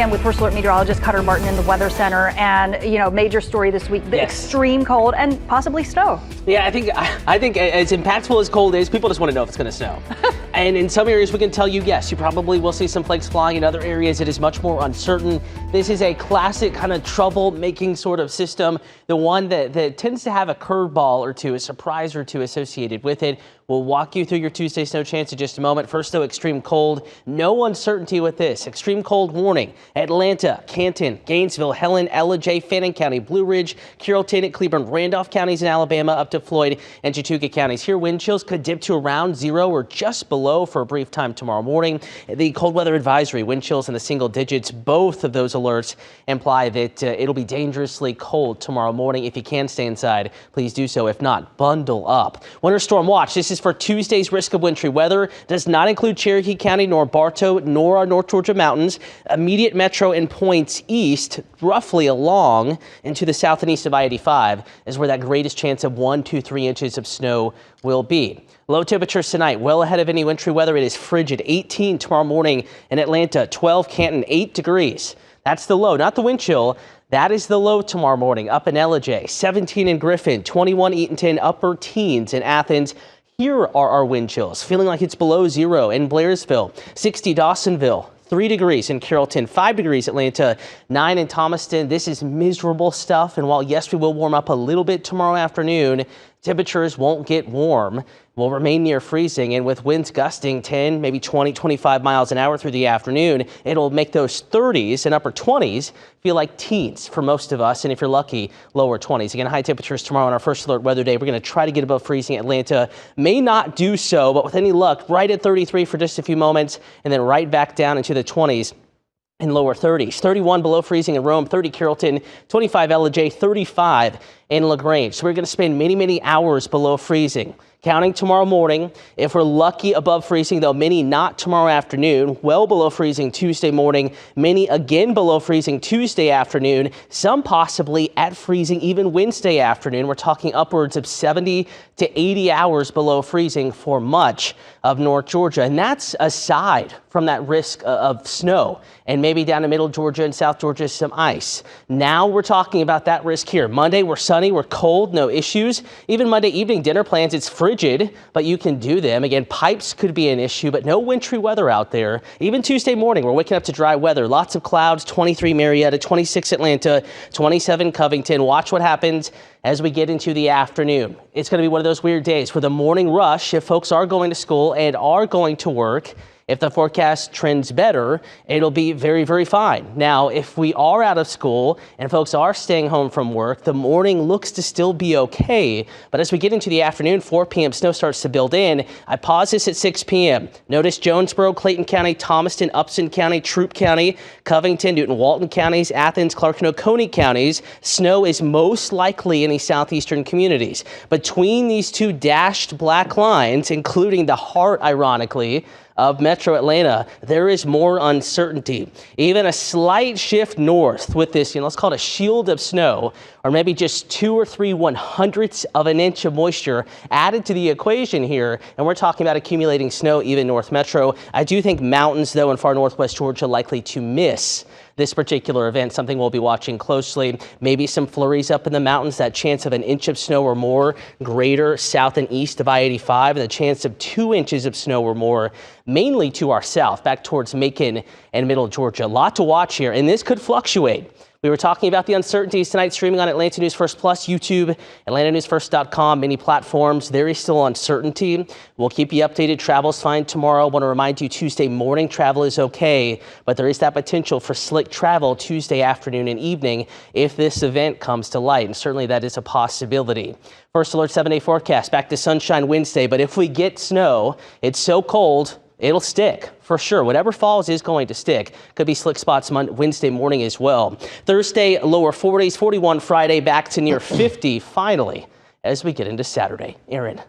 And with First Alert meteorologist Cutter Martin in the Weather Center, and major story this week: the extreme cold and possibly snow. Yeah, I think as impactful as cold is, people just want to know if it's going to snow. And in some areas, we can tell you, yes, you probably will see some flakes flying. In other areas, it is much more uncertain. This is a classic kind of trouble-making sort of system, the one that tends to have a curveball or two, a surprise or two associated with it. We'll walk you through your Tuesday snow chance in just a moment. First, though, extreme cold. No uncertainty with this. Extreme cold warning. Atlanta, Canton, Gainesville, Helen, Ellijay, Fannin County, Blue Ridge, Carrollton, Cleburne, Randolph counties in Alabama, up to Floyd and Chattooga counties. Here, wind chills could dip to around 0 or just below for a brief time tomorrow morning. The cold weather advisory, wind chills in the single digits. Both of those alerts imply that it'll be dangerously cold tomorrow morning. If you can stay inside, please do so. If not, bundle up. Winter storm watch. This is for Tuesday's risk of wintry weather. Does not include Cherokee County, nor Bartow, nor our North Georgia mountains. Immediate metro and points east, roughly along into the south and east of I-85 is where that greatest chance of 1 to 3 inches of snow will be. Low temperatures tonight, well ahead of any wintry weather. It is frigid. 18 tomorrow morning in Atlanta, 12 Canton, 8 degrees. That's the low, not the wind chill. That is the low tomorrow morning. Up in Ellijay, 17 in Griffin, 21 Eatonton, upper teens in Athens. Here are our wind chills, feeling like it's below 0 in Blairsville, 60 Dawsonville, 3 degrees in Carrollton, 5 degrees Atlanta, 9 in Thomaston. This is miserable stuff. And while, yes, we will warm up a little bit tomorrow afternoon, temperatures won't get warm, will remain near freezing. And with winds gusting 10, maybe 20, 25 miles an hour through the afternoon, it'll make those 30s and upper 20s feel like teens for most of us. And if you're lucky, lower 20s. Again, high temperatures tomorrow on our First Alert weather day. We're going to try to get above freezing. Atlanta may not do so, but with any luck, right at 33 for just a few moments, and then right back down into the 20s. In lower 30s, 31 below freezing in Rome, 30 Carrollton, 25 Ellijay, 35 in LaGrange. So we're going to spend many, many hours below freezing. Counting tomorrow morning, if we're lucky above freezing, though many not tomorrow afternoon, well below freezing Tuesday morning, many again below freezing Tuesday afternoon, some possibly at freezing even Wednesday afternoon. We're talking upwards of 70 to 80 hours below freezing for much of North Georgia. And that's aside from that risk of snow and maybe down in middle Georgia and South Georgia, some ice. Now we're talking about that risk here. Monday, we're sunny, we're cold, no issues. Even Monday evening dinner plans, it's frigid, but you can do them. Again, pipes could be an issue, but no wintry weather out there. Even Tuesday morning, we're waking up to dry weather. Lots of clouds, 23 Marietta, 26 Atlanta, 27 Covington. Watch what happens as we get into the afternoon. It's going to be one of those weird days for the morning rush if folks are going to school and are going to work. If the forecast trends better, it'll be very, very fine. Now, if we are out of school and folks are staying home from work, the morning looks to still be okay. But as we get into the afternoon, 4 p.m., snow starts to build in. I pause this at 6 p.m. Notice Jonesboro, Clayton County, Thomaston, Upson County, Troup County, Covington, Newton, Walton counties, Athens, Clark and Oconee counties. Snow is most likely in the southeastern communities. Between these two dashed black lines, including the heart, ironically, of Metro Atlanta, there is more uncertainty. Even a slight shift north with this, let's call it a shield of snow, or maybe just 2 or 3 1/100ths of an inch of moisture added to the equation here. And we're talking about accumulating snow even north Metro. I do think mountains, though, in far northwest Georgia likely to miss this particular event, something we'll be watching closely. Maybe some flurries up in the mountains, that chance of an inch of snow or more greater south and east of I-85, and the chance of 2 inches of snow or more mainly to our south, back towards Macon and middle Georgia. A lot to watch here, and this could fluctuate. We were talking about the uncertainties tonight, streaming on Atlanta News First Plus, YouTube, AtlantaNewsFirst.com, many platforms. There is still uncertainty. We'll keep you updated. Travel's fine tomorrow. I want to remind you, Tuesday morning travel is okay, but there is that potential for slick travel Tuesday afternoon and evening if this event comes to light, and certainly that is a possibility. First Alert 7-day forecast, back to sunshine Wednesday, but if we get snow, it's so cold, it'll stick for sure. Whatever falls is going to stick. Could be slick spots Wednesday morning as well. Thursday, lower 40s, 41 Friday, back to near 50 finally as we get into Saturday. Aaron.